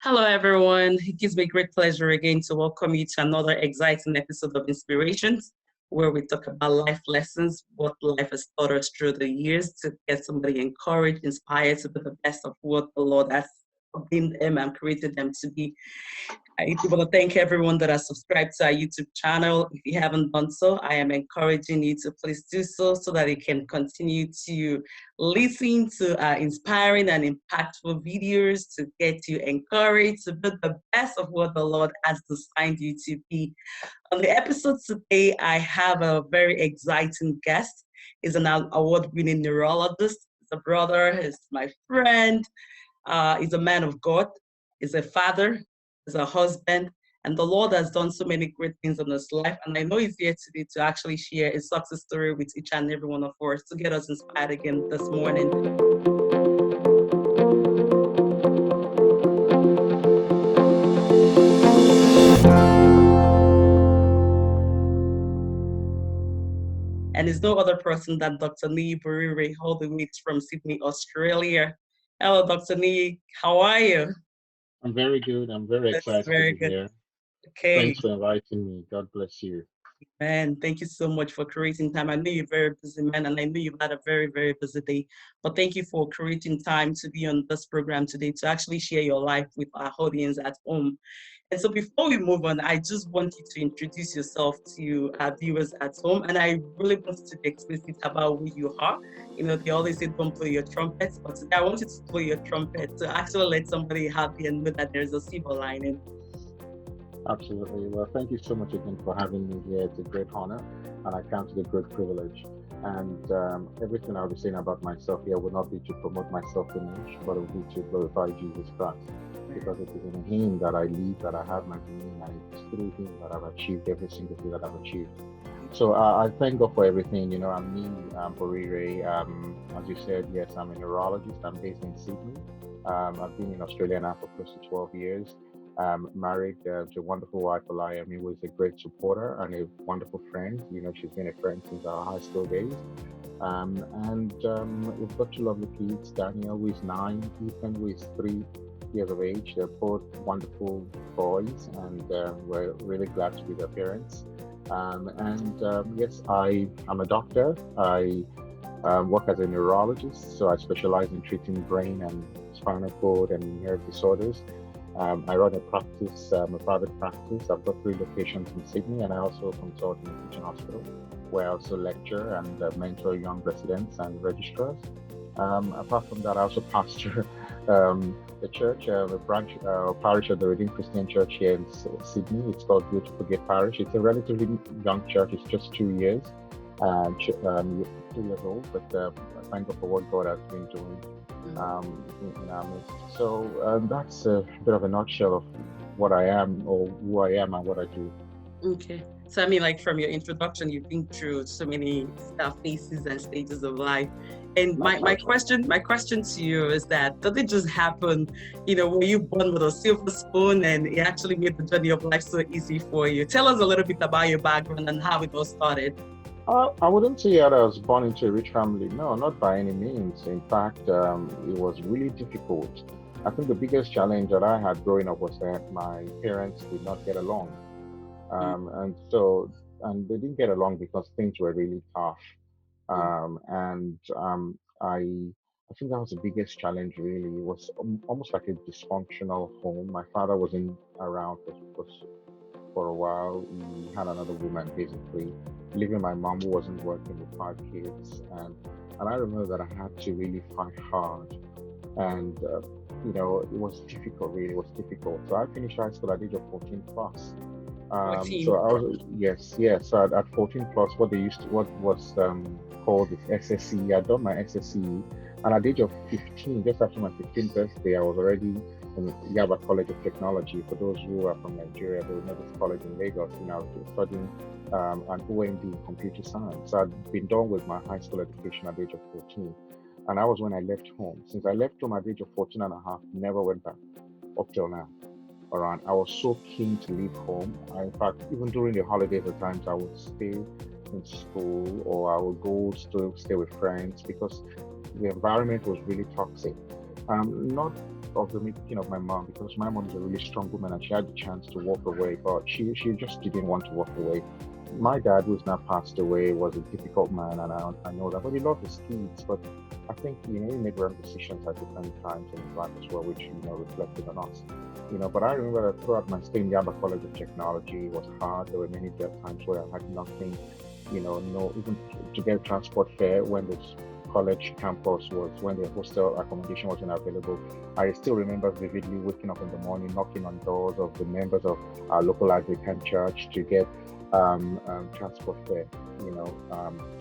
Hello, everyone. It gives me great pleasure again to welcome you to another exciting episode of Inspirations, where we talk about life lessons, what life has taught us through the years to get somebody encouraged, inspired to be the best of what the Lord has ordained them and created them to be. I want to thank everyone that has subscribed to our YouTube channel. If you haven't done so, I am encouraging you to please do so that you can continue to listen to inspiring and impactful videos to get you encouraged to be the best of what the Lord has designed you to be. On the episode today, I have a very exciting guest. He's an award-winning neurologist. He's a brother. He's my friend. He's a man of God. He's a father. He's a husband. And the Lord has done so many great things in his life. And I know he's here today to actually share his success story with each and every one of us to get us inspired again this morning. And it's no other person than Dr. Niyi Borire, all the way from Sydney, Australia. Hello, Dr. Niyi. How are you? I'm very good. I'm very That's excited to very be good. here. Okay. Thanks for inviting me. God bless you. Man, thank you so much for creating time. I know you're a very busy man, and I know you've had a very, very busy day. But thank you for creating time to be on this program today to actually share your life with our audience at home. And so before we move on, I just want you to introduce yourself to our viewers at home. And I really want you to be explicit about who you are. You know, they always say don't blow your trumpet, but today I want you to blow your trumpet to actually let somebody happy and know that there's a silver lining. Absolutely. Well, thank you so much again for having me here. It's a great honor, and I count it a great privilege. And everything I'll be saying about myself here will not be to promote my self-image, but it will be to glorify Jesus Christ. Because it is in Him that I live, that I have my being, and it's through Him that I've achieved every single thing that I've achieved. So I thank God for everything. You know, I'm Niyi Borire. As you said, yes, I'm a neurologist. I'm based in Sydney. I've been in Australia now for close to 12 years. Married to a wonderful wife, Alaya, who is a great supporter and a wonderful friend. You know, she's been a friend since our high school days. And we've got two lovely kids, Daniel, who is 9, Ethan, who is 3 years of age. They're both wonderful boys, and we're really glad to be their parents. Yes, I am a doctor. I work as a neurologist, so I specialize in treating brain and spinal cord and nerve disorders. I run a practice, a private practice. I've got 3 locations in Sydney, and I also consult in a teaching hospital, where I also lecture and mentor young residents and registrars. Apart from that, I also pastor the church, a branch parish of the Redeemed Christian Church here in Sydney. It's called Beautiful Gate Parish. It's a relatively young church. It's just 2 years, 2 years old, but I thank God for what God has been doing in our midst. So that's a bit of a nutshell of what I am, or who I am, and what I do. Okay. So, I mean, like from your introduction, you've been through so many phases and stages of life. And my question to you is that did it just happen? You know, were you born with a silver spoon and it actually made the journey of life so easy for you? Tell us a little bit about your background and how it all started. I wouldn't say that I was born into a rich family. No, not by any means. In fact, it was really difficult. I think the biggest challenge that I had growing up was that my parents did not get along. And they didn't get along because things were really tough. And I think that was the biggest challenge. Really, it was almost like a dysfunctional home. My father wasn't around for a while. He had another woman, basically, leaving my mom, who wasn't working, with 5 kids. And I remember that I had to really fight hard, and you know, it was difficult. Really, it was difficult. So I finished high school at the age of 14 plus. 14. So I was, yes. So at 14 plus, what was called the SSE. I'd done my SSE, and at the age of 15, just after my 15th birthday, I was already in Yaba College of Technology. For those who are from Nigeria, they will know this college in Lagos. You know, studying an OMD in computer science. So I'd been done with my high school education at the age of 14, and that was when I left home. Since I left home at the age of 14 and a half, never went back up till now. Around. I was so keen to leave home. In fact, even during the holidays, at times I would stay in school, or I would go to stay with friends, because the environment was really toxic. Not of the making of my mom, because my mom is a really strong woman and she had the chance to walk away, but she just didn't want to walk away. My dad, who's now passed away, was a difficult man, and I know that. But he loved his kids. But I think he made wrong decisions at different times in his life as well, which reflected on us. But I remember that throughout my stay in Yaba College of Technology, it was hard. There were many times where I had nothing, no even to get transport fare when this college campus when the hostel accommodation wasn't available. I still remember vividly waking up in the morning, knocking on doors of the members of our local Anglican church to get transport fare,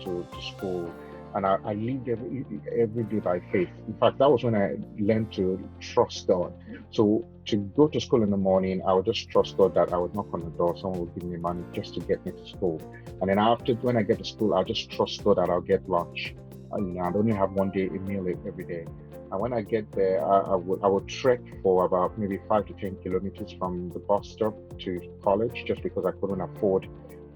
to school. And I lived every day by faith. In fact, that was when I learned to trust God. So to go to school in the morning, I would just trust God that I would knock on the door, someone would give me money just to get me to school. And then when I get to school, I'll just trust God that I'll get lunch. I'd only have one day a meal every day. And when I get there, I would trek for about maybe 5 to 10 kilometers from the bus stop to college, just because I couldn't afford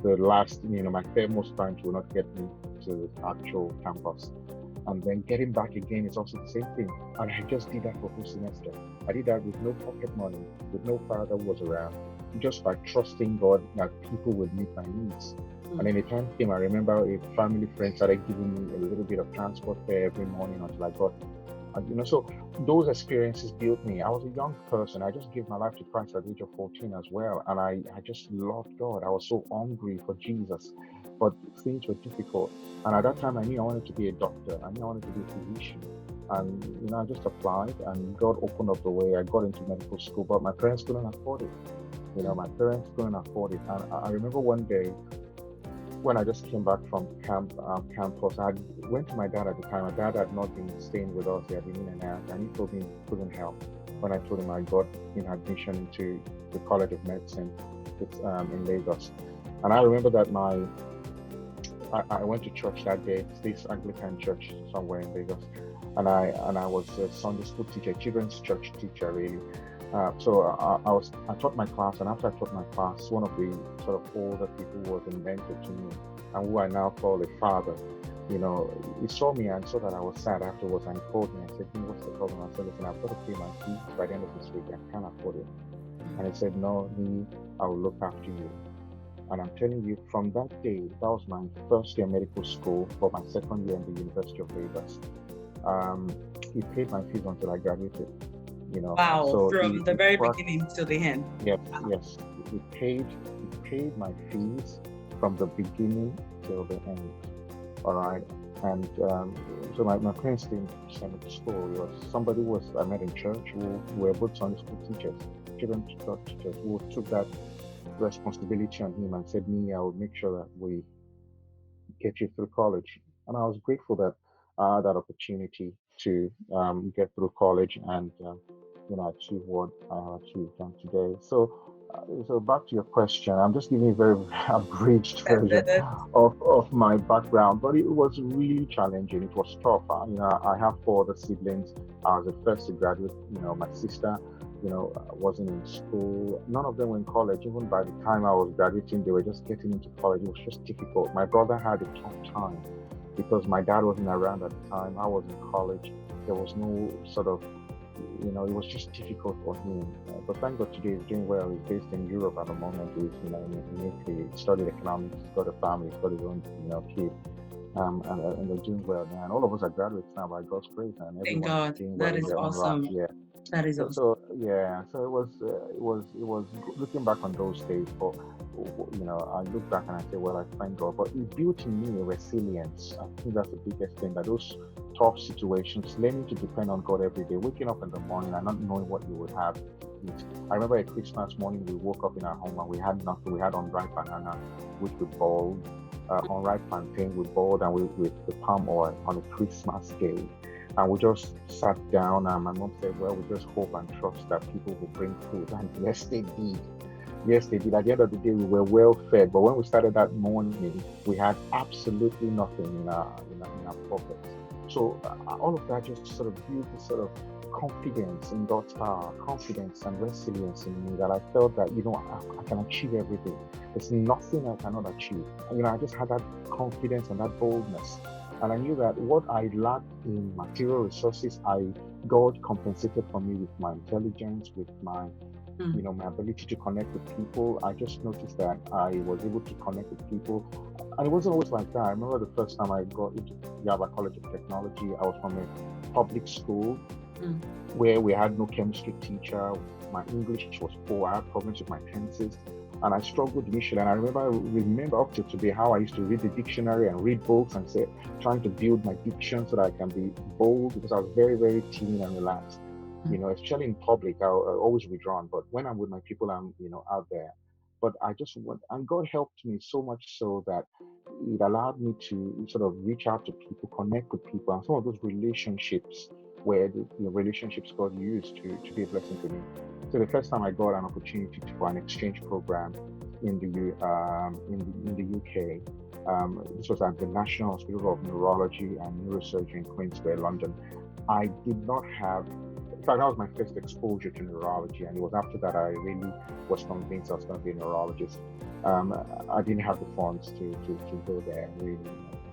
the last, my fare most times will not get me to the actual campus. And then getting back again is also the same thing. And I just did that for 2 semesters. I did that with no pocket money, with no father who was around, just by trusting God that people would meet my needs. And then the time came, I remember a family friend started giving me a little bit of transport fare every morning until I got, so those experiences built me. I was a young person. I just gave my life to Christ at the age of 14 as well. And I just loved God. I was so hungry for Jesus, but things were difficult. And at that time, I knew I wanted to be a doctor. I knew I wanted to be a physician. And, I just applied and God opened up the way. I got into medical school, but my parents couldn't afford it. My parents couldn't afford it. And I remember one day, when I just came back from campus, I went to my dad at the time. My dad had not been staying with us. He had been in and out, and he told me he couldn't help. When I told him I got admission into the College of Medicine in Lagos. And I remember that I went to church that day, this Anglican church somewhere in Lagos. And I was a Sunday school teacher, children's church teacher, really. So I taught my class, and after I taught my class, one of the sort of older people was a mentor to me, and who I now call a father. He saw me and saw that I was sad afterwards, and he called me and said, "What's the problem?" I said, "Listen, I've got to pay my fees by the end of this week. I can't afford it." And he said, "No, I will look after you." And I'm telling you, from that day, that was my first year medical school, but my second year in the University of Lagos. He paid my fees until I graduated. Wow, so from the very beginning to the end. Yes. He paid my fees from the beginning till the end. All right. And so my parents didn't send me to school. It was somebody I met in church who were both Sunday school teachers, children's church teachers, who took that responsibility on him and said, "Me, I will make sure that we get you through college." And I was grateful that I had that opportunity to get through college and achieve what I have achieved today. So back to your question, I'm just giving a very abridged version of my background, but it was really challenging. It was tough. I have 4 other siblings. I was the first to graduate. My sister, wasn't in school. None of them were in college. Even by the time I was graduating, they were just getting into college. It was just difficult. My brother had a tough time because my dad wasn't around at the time. I was in college. There was no sort of, it was just difficult for him. But thank God today he's doing well. He's based in Europe at the moment. He's, in Italy. He studied economics. He's got a family. He's got his own, kid. And they're doing well now. And all of us are graduates now by God's grace. And thank God. That is awesome. Yeah. That is awesome. So it was looking back on those days, but I look back and I say, well, I thank God. But it built in me a resilience. I think that's the biggest thing, that those tough situations, learning to depend on God every day, waking up in the morning and not knowing what you would have to eat. I remember a Christmas morning, we woke up in our home and we had nothing. We had unripe banana, which we boiled, unripe plantain we boiled, and with the palm oil on a Christmas day. And we just sat down, and my mom said, well, we just hope and trust that people will bring food. And yes, they did. Yes, they did. At the end of the day, we were well fed. But when we started that morning, we had absolutely nothing in our pockets. So all of that just sort of built this sort of confidence in God's power, confidence and resilience in me, that I felt that, I can achieve everything. There's nothing I cannot achieve. I just had that confidence and that boldness. And I knew that what I lacked in material resources, I God compensated for me with my intelligence, with my Mm. my ability to connect with people. I just noticed that I was able to connect with people. And it wasn't always like that. I remember the first time I got into Yaba College of Technology, I was from a public school Mm. where we had no chemistry teacher. My English was poor. I had problems with my tenses. And I struggled initially. And I remember up to today how I used to read the dictionary and read books and say, trying to build my diction so that I can be bold, because I was very, very timid and relaxed. Especially in public, I'll always withdrawn. But when I'm with my people, I'm, out there. But I just want, and God helped me so much so that it allowed me to sort of reach out to people, connect with people, and some of those relationships where the relationships God used to be a blessing to me. So the first time I got an opportunity for an exchange program in the UK, this was at the National Hospital of Neurology and Neurosurgery in Queen Square, London. I did not have, in fact, that was my first exposure to neurology, and it was after that I really was convinced I was going to be a neurologist. I didn't have the funds to go there, really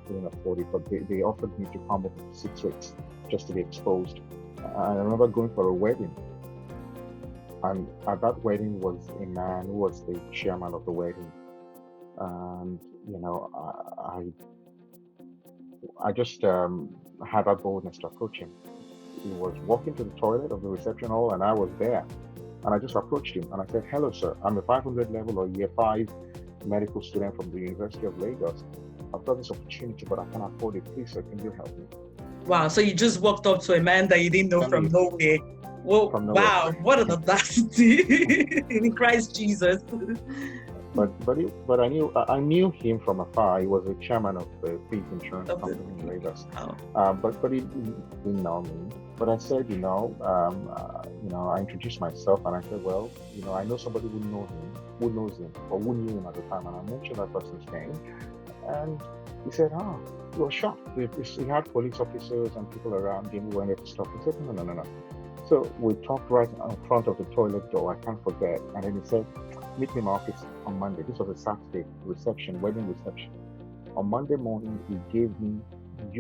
couldn't afford it, but they offered me to come up for 6 weeks just to be exposed. I remember going for a wedding, and at that wedding was a man who was the chairman of the wedding, and I just had that boldness to approach him. He was walking to the toilet of the reception hall, and I was there. And I just approached him and I said, "Hello, sir. I'm a 500 level or year 5 medical student from the University of Lagos. I've got this opportunity, but I can't afford it. Please, sir, can you help me?" Wow. So you just walked up to a man that you didn't know from nowhere. Well, From nowhere. wow. What an audacity in Christ Jesus. But I knew him from afar. He was the chairman of the big insurance company in Lagos. Oh. But he didn't know me. But I said, I introduced myself and I said, well, I know somebody who knows him, or who knew him at the time, and I mentioned that person's name, and he said, he was shocked. He had police officers and people around him who wanted to stop. He said, no. So we talked right in front of the toilet door. I can't forget. And then he said, "Meet me in my office on Monday." This was a Saturday wedding reception. On Monday morning, he gave me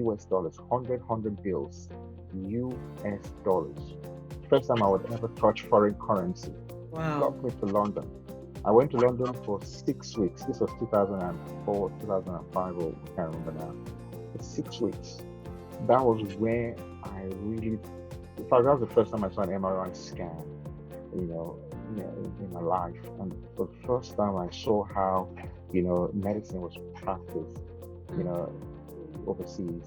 US dollars, 100 bills, US dollars. First time I would ever touch foreign currency. Wow. Got me to London. I went to London for 6 weeks. This was 2004, 2005, or I can't remember now. For 6 weeks. That was where I really, in fact, that was the first time I saw an MRI scan, in my life. And for the first time I saw how, medicine was practiced, overseas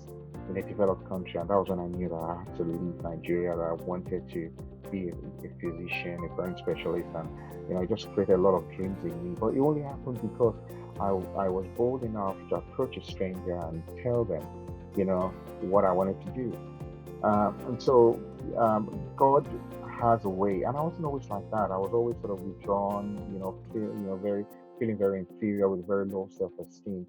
in a developed country. And that was when I knew that I had to leave Nigeria, that I wanted to be a physician, a brain specialist, and it just created a lot of dreams in me. But it only happened because I was bold enough to approach a stranger and tell them, what I wanted to do. And so God has a way, and I wasn't always like that. I was always sort of withdrawn, feeling very inferior with very low self-esteem.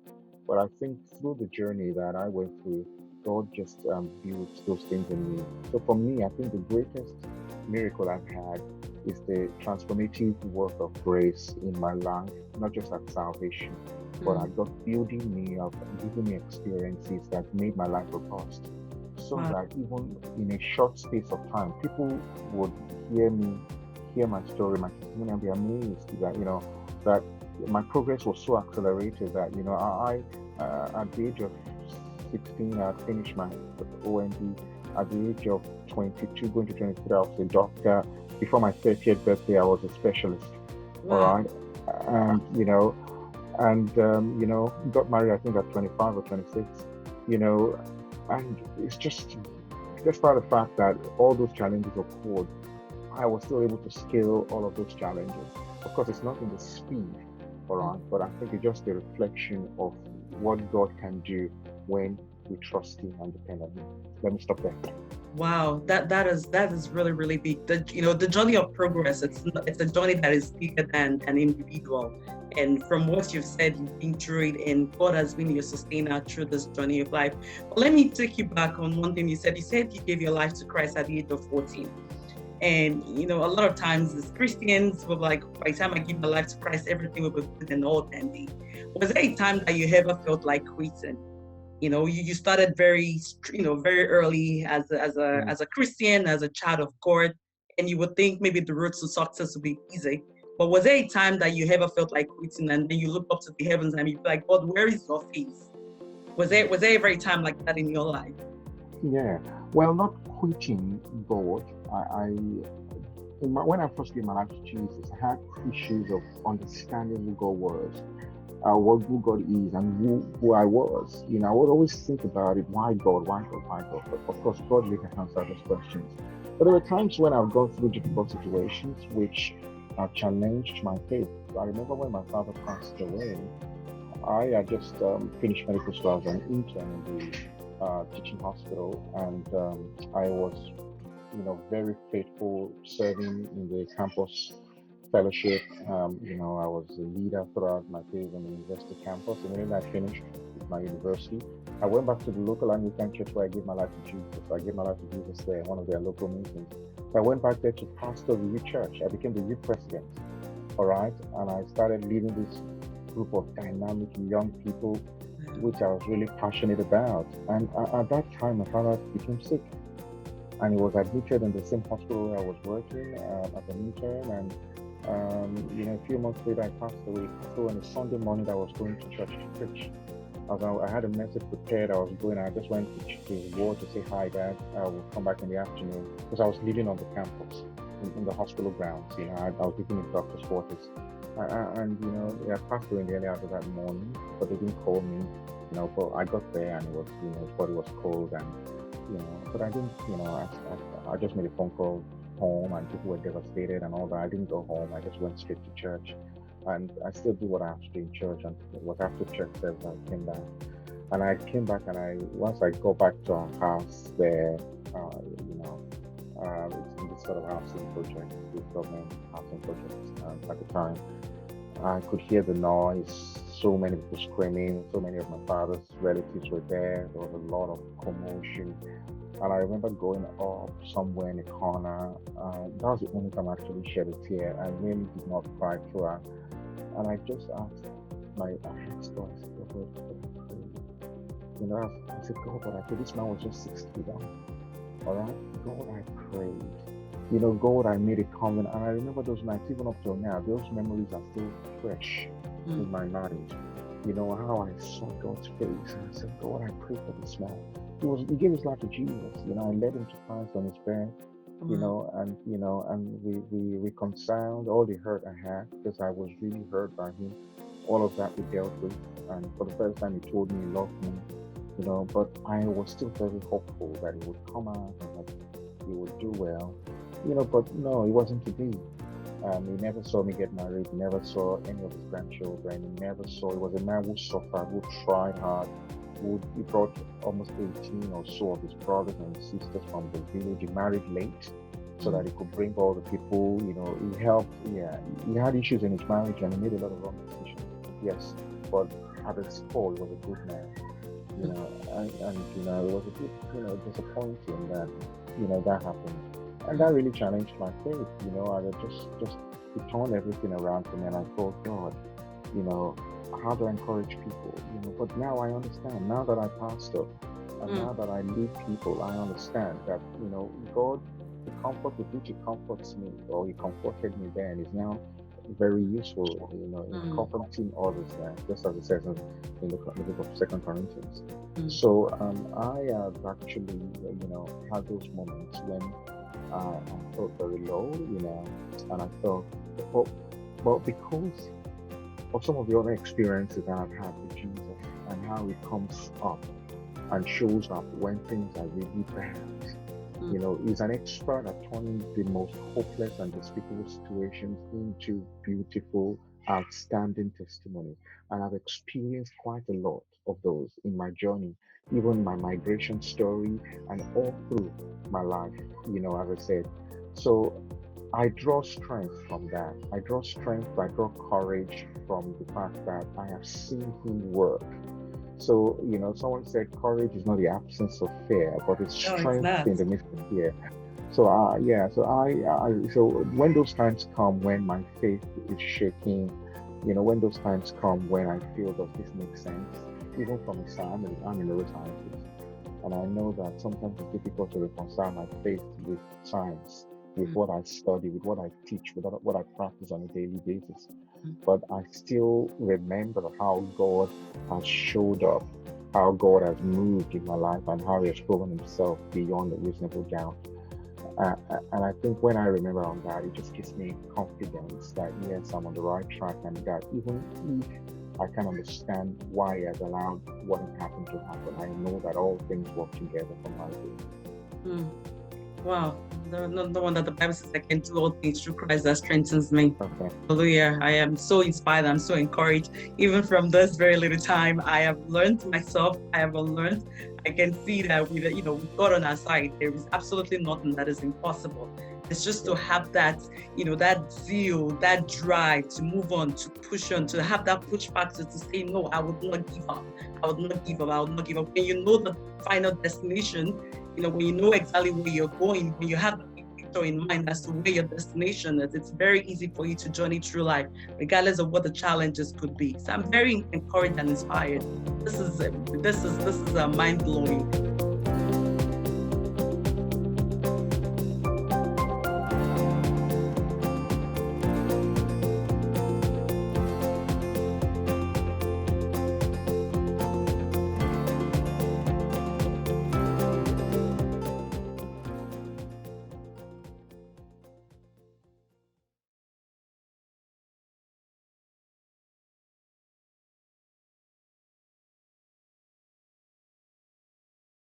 But I think through the journey that I went through, God just built those things in me. So for me, I think the greatest miracle I've had is the transformative work of grace in my life, not just at salvation, but at God building me up, giving me experiences that made my life robust. So that even in a short space of time, people would hear my story, my testimony, and be amazed that, that my progress was so accelerated that, I at the age of 16, I finished my OND. At the age of 22, going to 23, I was a doctor. Before my 30th birthday, I was a specialist. Wow. All right. Got married, I think, at 25 or 26, and it's just despite the fact that all those challenges occurred, I was still able to scale all of those challenges. Of course, it's not in the speed, all right, but I think it's just a reflection of what God can do when we trust Him and depend on Him. Let me stop there. Wow, that is really, really big. The journey of progress, it's a journey that is bigger than an individual. And from what you've said, you've been through it, and God has been your sustainer through this journey of life. But let me take you back on one thing you said. You said you gave your life to Christ at the age of 14. And, a lot of times as Christians, we're like, by the time I give my life to Christ, everything will be good and all dandy. Was there a time that you ever felt like quitting? You started very early as a Christian, as a child of God, and you would think maybe the road to success would be easy. But was there a time that you ever felt like quitting, and then you look up to the heavens and you be like, God, where is your face? Was there ever a time like that in your life? Yeah. Well, not quitting God. When I first gave my life to Jesus, I had issues of understanding who God was, who God is, and who I was. I would always think about it: why God, why God, why God? But of course, God later answered those questions. But there were times when I've gone through difficult situations which have challenged my faith. I remember when my father passed away. I had just finished medical school as an intern in the teaching hospital, and I was, very faithful serving in the campus fellowship. I was a leader throughout my days on the university campus. And when I finished with my university, I went back to the local Anglican church where I gave my life to Jesus. I gave my life to Jesus there, one of their local meetings. I went back there to pastor the youth church. I became the youth president. All right, and I started leading this group of dynamic young people, which I was really passionate about. And at that time, my father became sick, and he was admitted in the same hospital where I was working as an intern. And a few months later, I passed away. So on a Sunday morning, I was going to church to preach. I had a message prepared. I just went to his ward to say, "Hi, Dad. I will come back in the afternoon," because I was living on the campus in the hospital grounds. I was living in doctor's quarters. And I passed away in the early hours of that morning, but they didn't call me. But I got there and it was, his body was cold, and but I didn't, I just made a phone call home, and people were devastated and all that. I didn't go home. I just went straight to church, and I still do what I have to do in church. And it was after church service I came back, and once I go back to our house there, it's in this sort of housing project, the government housing project at the time. I could hear the noise, so many people screaming, so many of my father's relatives were there. There was a lot of commotion. And I remember going up somewhere in a corner. That was the only time I actually shed a tear. I really did not cry throughout. And I just asked God, I said, God, I prayed. I said, God, but I prayed. This man was just 60 down. All right? God, I prayed. God, I made a covenant. And I remember those nights, even up till now, those memories are still fresh in my mind. How I saw God's face. And I said, God, I pray for this man. He gave his life to Jesus. I led him to Christ on his bed, and we reconciled all the hurt I had, because I was really hurt by him. All of that we dealt with. And for the first time, he told me he loved me. But I was still very hopeful that he would come out and that he would do well. But no, it wasn't to be. He never saw me get married. He never saw any of his grandchildren. He was a man who suffered, who tried hard. He brought almost 18 or so of his brothers and sisters from the village. He married late so that he could bring all the people. He helped. Yeah, he had issues in his marriage and he made a lot of wrong decisions. Yes, but at its core, he was a good man. It was a bit, disappointing that, that happened. And that really challenged my faith. I just turned everything around for me, and I thought, God, how do I encourage people? But now I understand. Now that I pastor, and now that I lead people, I understand that, God, the comfort with which He comforts me, or He comforted me then, is now very useful, in comforting others there, just as it says in the book of 2 Corinthians. So I have actually, had those moments when I felt very low, and I felt, but because of some of the other experiences that I've had with Jesus and how He comes up and shows up when things are really bad. He's an expert at turning the most hopeless and despicable situations into beautiful, outstanding testimonies. And I've experienced quite a lot of those in my journey, even my migration story and all through my life, as I said. So I draw strength from that. I draw courage from the fact that I have seen Him work. So, someone said courage is not the absence of fear, but it's strength in the midst of fear. So, so when those times come when my faith is shaking, when those times come when I feel, does this make sense? even from a science, I'm a neuroscientist, and I know that sometimes it's difficult to reconcile my faith with science, with what I study, with what I teach, with what I practice on a daily basis. But I still remember how God has showed up, how God has moved in my life, and how He has proven Himself beyond a reasonable doubt. And I think when I remember on that, it just gives me confidence that yes, I'm on the right track, and that even if I can understand why He has allowed what has happened to happen, I know that all things work together for my good. Wow, the one that the Bible says I can do all things through Christ that strengthens me. Okay. Hallelujah. I am so inspired. I'm so encouraged. Even from this very little time, I have learned myself. I have learned. I can see that with God on our side, there is absolutely nothing that is impossible. It's just to have that, that zeal, that drive to move on, to push on, to have that push factor to say, no, I would not give up. I would not give up. I would not give up. When you know the final destination, when you know exactly where you're going, when you have the big picture in mind as to where your destination is, it's very easy for you to journey through life, regardless of what the challenges could be. So I'm very encouraged and inspired. This is mind blowing.